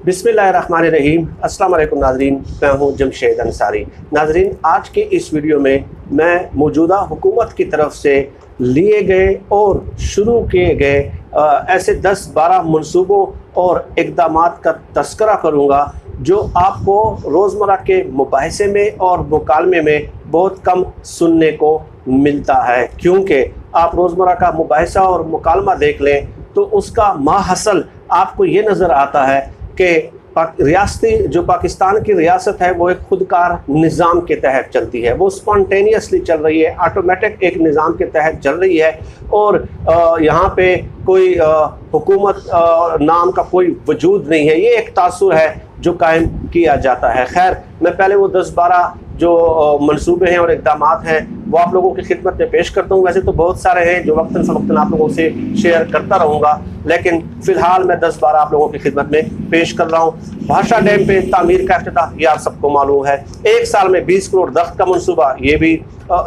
बिस्मिल्लाहिर्रहमानिर्रहीम। अस्सलाम वालेकुम नाज़रीन, मैं हूँ जमशेद अंसारी। नाज़रीन, आज के इस वीडियो में मैं मौजूदा हुकूमत की तरफ से लिए गए और शुरू किए गए ऐसे 10-12 मनसूबों और इक़दामात का तज़किरा करूँगा जो आपको रोज़मर्रा के मुबाहिसे में और मुकालमे में बहुत कम सुनने को मिलता है। क्योंकि आप रोज़मर्रा का मुबाहिसा और मुकालमा देख लें तो उसका माहसल आपको ये नज़र आता है कि रियासती जो पाकिस्तान की रियासत है वो एक खुदकार निज़ाम के तहत चलती है, वो स्पॉन्टेनियसली चल रही है, ऑटोमेटिक एक निज़ाम के तहत चल रही है और यहाँ पे कोई हुकूमत नाम का कोई वजूद नहीं है। ये एक तासुर है जो कायम किया जाता है। खैर, मैं पहले वो 10-12 जो मंसूबे हैं और इक़दामात हैं वो आप लोगों की खिदमत में पेश करता हूँ। वैसे तो बहुत सारे हैं जो वक्तन फ़वक्तन आप लोगों से शेयर करता रहूँगा, लेकिन फ़िलहाल मैं 10-12 आप लोगों की खिदमत में पेश कर रहा हूँ। भाषा डैम पे तामीर का इफ्तिताह ये आप सबको मालूम है। एक साल में 20 करोड़ दख्त का मनसूबा, ये भी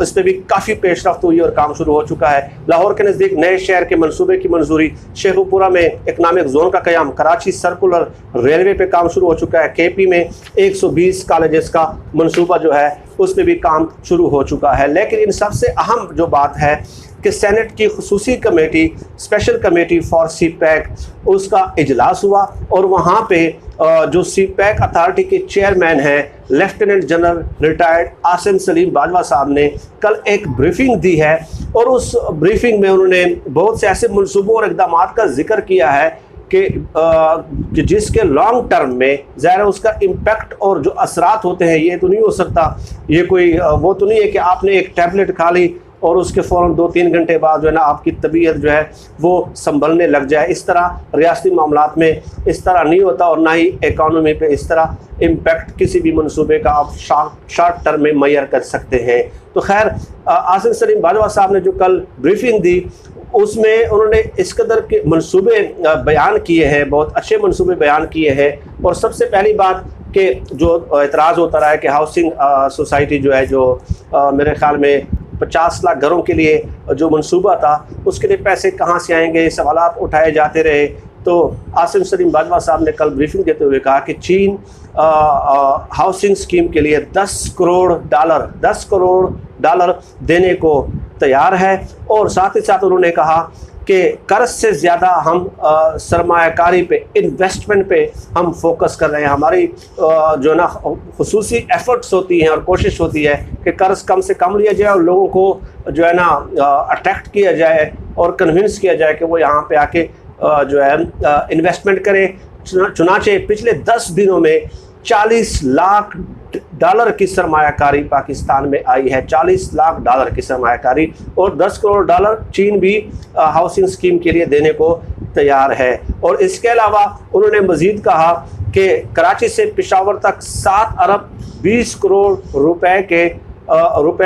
इस पर भी काफ़ी पेशरफ्त हुई और काम शुरू हो चुका है। लाहौर के नज़दीक नए शहर के मनसूबे की मंजूरी, शेखुपुरा में इकनॉमिक जोन का क़याम, कराची सर्कुलर रेलवे पे काम शुरू हो चुका है। KP में 120 कॉलेजेस का मनसूबा जो है उस पर भी काम शुरू हो चुका है। लेकिन इन सबसे अहम जो बात है कि सेनेट की खुसूसी committee, special committee for CPEC, उसका इजलास हुआ और वहाँ पे जो CPEC अथॉरिटी के चेयरमैन हैं lieutenant general retired Asim Saleem Bajwa sahab ने कल एक ब्रीफिंग दी है और उस ब्रीफिंग में उन्होंने बहुत से ऐसे मनसूबों और इक़दामात का जिक्र किया है कि जिसके लॉन्ग टर्म में ज़ाहिर उसका इम्पैक्ट और जो असरात होते हैं ये तो नहीं हो सकता, ये कोई वो तो नहीं है कि आपने एक टैबलेट खा ली और उसके फ़ौरन 2-3 घंटे बाद जो है ना आपकी तबीयत जो है वो संभलने लग जाए। इस तरह रियासती मामलात में इस तरह नहीं होता और ना ही इकानमी पे इस तरह इम्पैक्ट किसी भी मनसूबे का आप शॉर्ट टर्म में मैयर कर सकते हैं। तो खैर, आसिम सलीम बाजवा साहब ने जो कल ब्रीफिंग दी उसमें उन्होंने इस कदर के मनसूबे बयान किए हैं, बहुत अच्छे मनसूबे बयान किए हैं। और सबसे पहली बात कि जो एतराज़ होता रहा है कि हाउसिंग सोसाइटी जो है जो मेरे ख़्याल में 50 लाख घरों के लिए जो मनसूबा था उसके लिए पैसे कहाँ से आएंगे, सवालात उठाए जाते रहे। तो आसिम सलीम बाजवा साहब ने कल ब्रीफिंग देते हुए कहा कि चीन हाउसिंग स्कीम के लिए 10 करोड़ डॉलर देने को तैयार है। और साथ ही साथ उन्होंने कहा कि कर्ज से ज़्यादा हम सरमायाकारी पे, इन्वेस्टमेंट पे हम फोकस कर रहे हैं। हमारी जो ना खुसूसी एफ़र्ट्स होती हैं और कोशिश होती है कि कर्ज कम से कम लिया जाए और लोगों को जो है ना अट्रैक्ट किया जाए और कन्विंस किया जाए कि वो यहाँ पे आके जो है इन्वेस्टमेंट करें। चुनाचे पिछले 10 दिनों में 40 लाख डॉलर की सरमायाकारी पाकिस्तान में आई है, 40 लाख डॉलर की सरमायाकारी, और 10 करोड़ डॉलर चीन भी हाउसिंग स्कीम के लिए देने को तैयार है। और इसके अलावा उन्होंने मज़ीद कहा कि कराची से पेशावर तक 7 अरब 20 करोड़ रुपए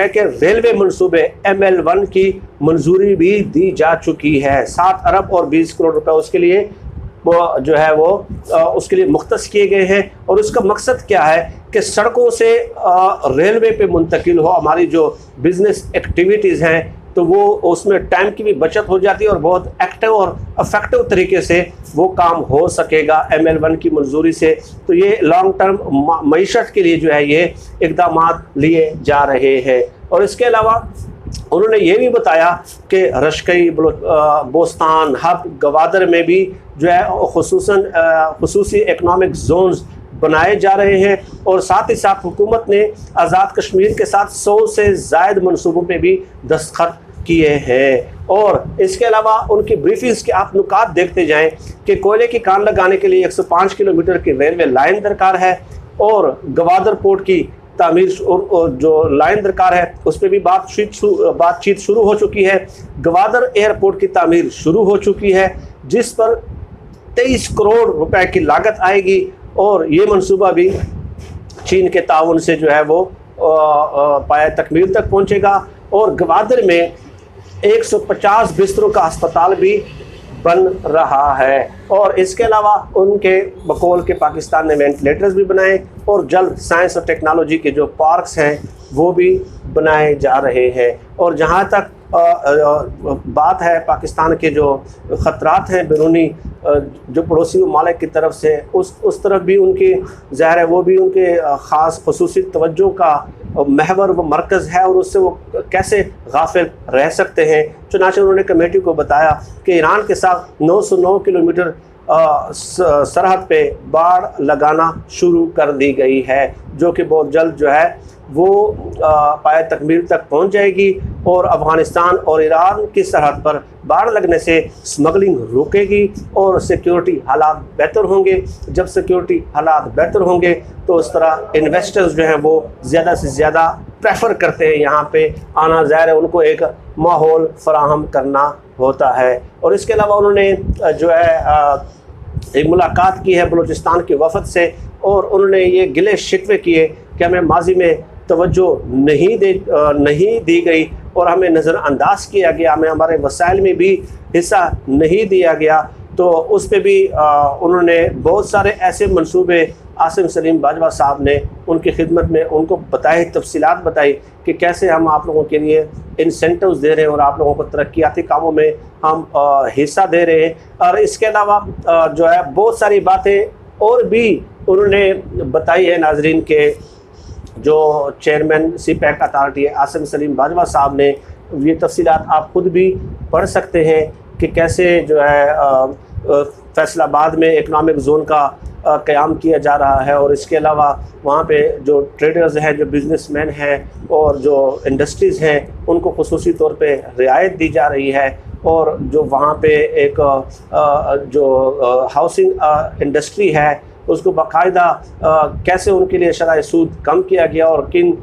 के रेलवे मनसूबे ML1 की मंजूरी भी दी जा चुकी है। 7 अरब और 20 करोड़ रुपए उसके लिए वो जो है वो उसके लिए मुख्तस किए गए हैं। और उसका मकसद क्या है कि सड़कों से रेलवे पे मुंतकिल हो हमारी जो बिज़नेस एक्टिविटीज़ हैं, तो वो उसमें टाइम की भी बचत हो जाती है और बहुत एक्टिव और इफेक्टिव तरीके से वो काम हो सकेगा ML1 की मंजूरी से। तो ये लॉन्ग टर्म मईशत के लिए जो है ये इक़दामात लिए जा रहे हैं। और इसके अलावा उन्होंने ये भी बताया कि रशकई, बोस्तान, हब, गवादर में भी जो है खुसूसी इकनॉमिक जोन्स बनाए जा रहे हैं। और साथ ही साथ हुकूमत ने आज़ाद कश्मीर के साथ 100 से ज़ायद मनसूबों पे भी दस्तखत किए हैं। और इसके अलावा उनकी ब्रीफिंग्स के आप नुकात देखते जाएं कि कोयले की कान लगाने के लिए 105 किलोमीटर की रेलवे लाइन दरकार है और गवादर पोर्ट की तामीर और जो लाइन दरकार है उस पर भी बातचीत शुरू हो चुकी है। गवादर एयरपोर्ट की तामीर शुरू हो चुकी है जिस पर 23 करोड़ रुपए की लागत आएगी और ये मंसूबा भी चीन के ताउन से जो है वो पाया तकमील तक पहुंचेगा। और गवादर में 150 बिस्तरों का अस्पताल भी बन रहा है। और इसके अलावा उनके बकौल के पाकिस्तान ने वेंटिलेटर्स भी बनाए और जल्द साइंस और टेक्नोलॉजी के जो पार्क्स हैं वो भी बनाए जा रहे हैं। और जहाँ तक बात है पाकिस्तान के जो ख़तरात हैं बैरूनी जो पड़ोसी ममालिक की तरफ से, उस तरफ भी उनकी ज़ाहिर है वो भी उनके ख़ास ख़ुसूसी तवज्जो का महवर व मरकज़ है और उससे वो कैसे गाफिल रह सकते हैं। चुनांचे उन्होंने कमेटी को बताया कि ईरान के साथ 909 किलोमीटर सरहद पे बाड़ लगाना शुरू कर दी गई है, जो कि बहुत जल्द जो है वो पाए तकमील तक पहुंच जाएगी और अफ़गानिस्तान और ईरान की सरहद पर बाड़ लगने से स्मगलिंग रुकेगी और सिक्योरिटी हालात बेहतर होंगे। जब सिक्योरिटी हालात बेहतर होंगे तो उस तरह इन्वेस्टर्स जो हैं वो ज़्यादा से ज़्यादा प्रेफर करते हैं यहाँ पे आना, ज़ाहिर है उनको एक माहौल फराहम करना होता है। और इसके अलावा उन्होंने जो है एक मुलाकात की है बलूचिस्तान के वफ़द से और उन्होंने ये गिले शिकवे किए कि हमें माजी में तवज्जो नहीं दी गई और हमें नज़रअंदाज किया गया, हमें हमारे वसाइल में भी हिस्सा नहीं दिया गया। तो उस पर भी उन्होंने बहुत सारे ऐसे मंसूबे आसिम सलीम बाजवा साहब ने उनकी खिदमत में उनको बताई, तफसीलात बताई कि कैसे हम आप लोगों के लिए इंसेंटिव्स दे रहे हैं और आप लोगों को तरक्याती कामों में हम हिस्सा दे रहे हैं। और इसके अलावा जो है बहुत सारी बातें और भी उन्होंने बताई है नाजरीन के जो चेयरमैन CPEC अथॉरिटी है आसिम सलीम बाजवा साहब ने। ये तफसीलात आप खुद भी पढ़ सकते हैं कि कैसे जो है फैसलाबाद में इकनॉमिक जोन का क़याम किया जा रहा है और इसके अलावा वहाँ पे जो ट्रेडर्स हैं, जो बिज़नेसमैन हैं और जो इंडस्ट्रीज़ हैं उनको खुसूसी तौर पे रियायत दी जा रही है। और जो वहाँ पे एक जो हाउसिंग इंडस्ट्री है उसको बाकायदा कैसे उनके लिए शरह सूद कम किया गया और किन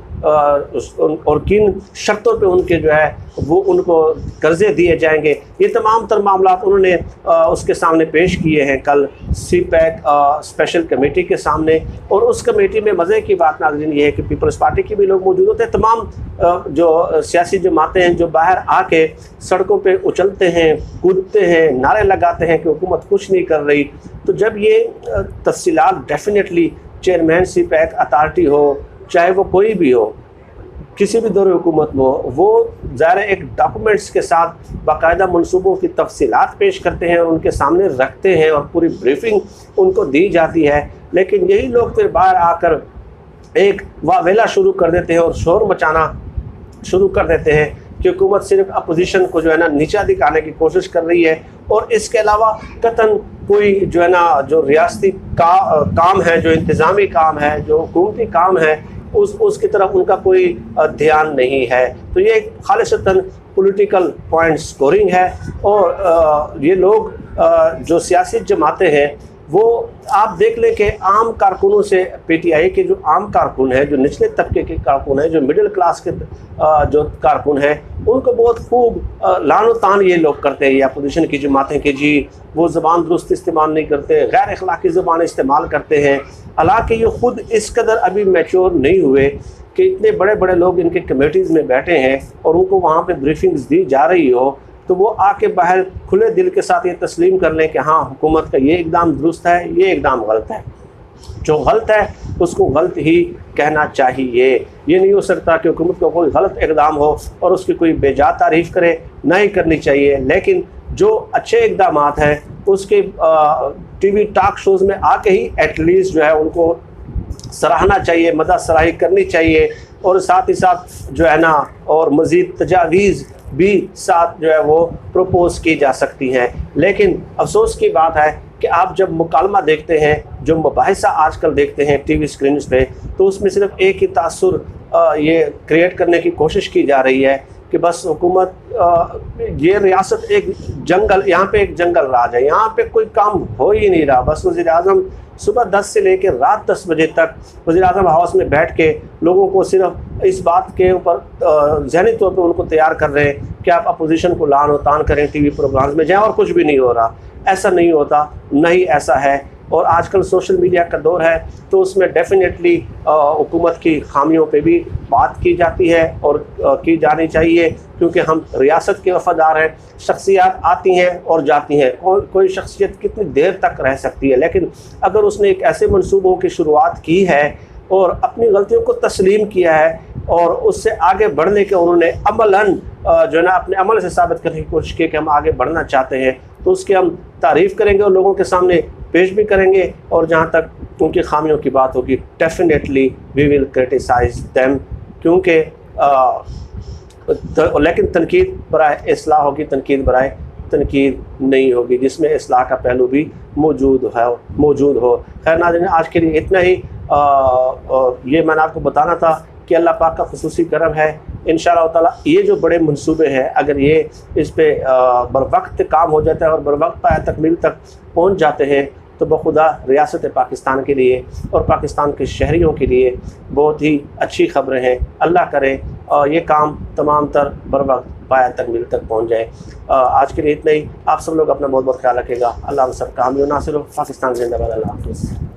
शर्तों पे उनके जो है वो उनको कर्ज़े दिए जाएंगे, ये तमाम तर मामला उन्होंने उसके सामने पेश किए हैं कल CPEC स्पेशल कमेटी के सामने। और उस कमेटी में मज़े की बात नाज़रीन ये है कि पीपल्स पार्टी के भी लोग मौजूद होते हैं, तमाम जो सियासी जमातें हैं जो बाहर आके सड़कों पे उछलते हैं, कूदते हैं, नारे लगाते हैं कि हुकूमत कुछ नहीं कर रही। तो जब ये तफसीलात डेफिनेटली चेयरमैन CPEC अथॉरिटी हो, चाहे वो कोई भी हो, किसी भी दौर हुकूमत में हो, वो ज़ाहिर एक डॉक्यूमेंट्स के साथ बाकायदा मनसूबों की तफसीलात पेश करते हैं और उनके सामने रखते हैं और पूरी ब्रीफिंग उनको दी जाती है। लेकिन यही लोग फिर बाहर आकर एक वावेला शुरू कर देते हैं और शोर मचाना शुरू कर देते हैं कि हुकूमत सिर्फ अपोजिशन को जो है ना नीचा दिखाने की कोशिश कर रही है और इसके अलावा कतन कोई जो है ना जो रियासती काम है, जो इंतज़ामी काम है, जो हुकूमती काम है उसकी तरफ उनका कोई ध्यान नहीं है। तो ये खालिसतन पॉलिटिकल पॉइंट स्कोरिंग है। और ये लोग जो सियासी जमातें हैं वो आप देख लें कि आम कारकुनों से PTI के जो आम कारकुन हैं, जो निचले तबके के कारकुन हैं, जो मिडिल क्लास के जो कारकुन हैं, उनको बहुत खूब लानो तान ये लोग करते हैं, ये अपोजिशन की जमातें कि जी वो ज़बान दुरुस्त इस्तेमाल नहीं करते, गैर अखलाकी ज़बान इस्तेमाल करते हैं। हालांकि ये ख़ुद इस कदर अभी मैच्योर नहीं हुए कि इतने बड़े बड़े लोग इनके कमेटीज़ में बैठे हैं और उनको वहाँ पर ब्रीफिंग्स दी जा रही हो तो वो आके बाहर खुले दिल के साथ ये तस्लीम कर लें कि हाँ हुकूमत का ये इक़दाम दुरुस्त है, ये इक़दाम गलत है। जो गलत है उसको गलत ही कहना चाहिए। ये नहीं हो सकता कि हुकूमत का कोई गलत इक़दाम हो और उसकी कोई बेजा तारीफ़ करे, नहीं करनी चाहिए। लेकिन जो अच्छे इक़दाम हैं उसके TV टॉक शोज़ में आके ही एटलीस्ट जो है उनको सराहना चाहिए, मदद सराही करनी चाहिए और साथ ही साथ जो है ना और मज़ीद तजावीज़ भी साथ जो है वो प्रपोज़ की जा सकती हैं। लेकिन अफसोस की बात है कि आप जब मुकालमा देखते हैं, जो मुबाहिसा आजकल देखते हैं TV स्क्रीन पे, तो उसमें सिर्फ एक ही तासुर ये क्रिएट करने की कोशिश की जा रही है कि बस हुकूमत ये रियासत एक जंगल, यहाँ पे एक जंगल राज है, यहाँ पे कोई काम हो ही नहीं रहा। बस वज़ीर-ए-आज़म सुबह 10 से लेकर रात 10 बजे तक वज़ीर-ए-आज़म हाउस में बैठ के लोगों को सिर्फ इस बात के ऊपर ज़हनी तौर पे उनको तैयार कर रहे हैं कि आप अपोजिशन को लान और तान करें, TV प्रोग्राम्स में जाएं और कुछ भी नहीं हो रहा। ऐसा नहीं होता, नहीं ऐसा है। और आजकल सोशल मीडिया का दौर है तो उसमें डेफिनेटली हुकूमत की खामियों पे भी बात की जाती है और की जानी चाहिए, क्योंकि हम रियासत के वफ़ादार हैं। शख्सियात आती हैं और जाती हैं, कोई शख्सियत कितनी देर तक रह सकती है, लेकिन अगर उसने एक ऐसे मंसूबों की शुरुआत की है और अपनी गलतियों को तस्लीम किया है और उससे आगे बढ़ने के उन्होंने अमलन जो है ना अपने अमल से साबित करने की कोशिश की कि हम आगे बढ़ना चाहते हैं, तो उसकी हम तारीफ़ करेंगे और लोगों के सामने पेश भी करेंगे। और जहाँ तक उनकी खामियों की बात होगी, definitely we will criticise them, क्योंकि लेकिन तनकीद बराए इस्लाह होगी, तनकीद बराए तनकीद नहीं होगी, जिसमें इस्लाह का पहलू भी मौजूद हो। खैर नाज़रीन, आज के लिए इतना ही। ये मैंने आपको बताना था कि अल्लाह पाक का खुसूसी करम है। इंशाअल्लाह ताला ये जो बड़े मंसूबे हैं, अगर ये इस पर बर वक्त काम हो जाता है और बर वक्त पाया तकमील तक पहुँच जाते हैं, तो बखुदा रियासत पाकिस्तान के लिए और पाकिस्तान के शहरियों के लिए बहुत ही अच्छी खबरें हैं। अल्लाह करे ये काम तमाम तर बर वक्त पाया तकमील तक पहुँच जाए। आज के लिए इतना ही। आप सब लोग अपना बहुत बहुत ख्याल रखिएगा। अल्लाह हम सब का हामी नासिर हो। पाकिस्तान जिंदाबाद। अल्लाह हाफ़िज़।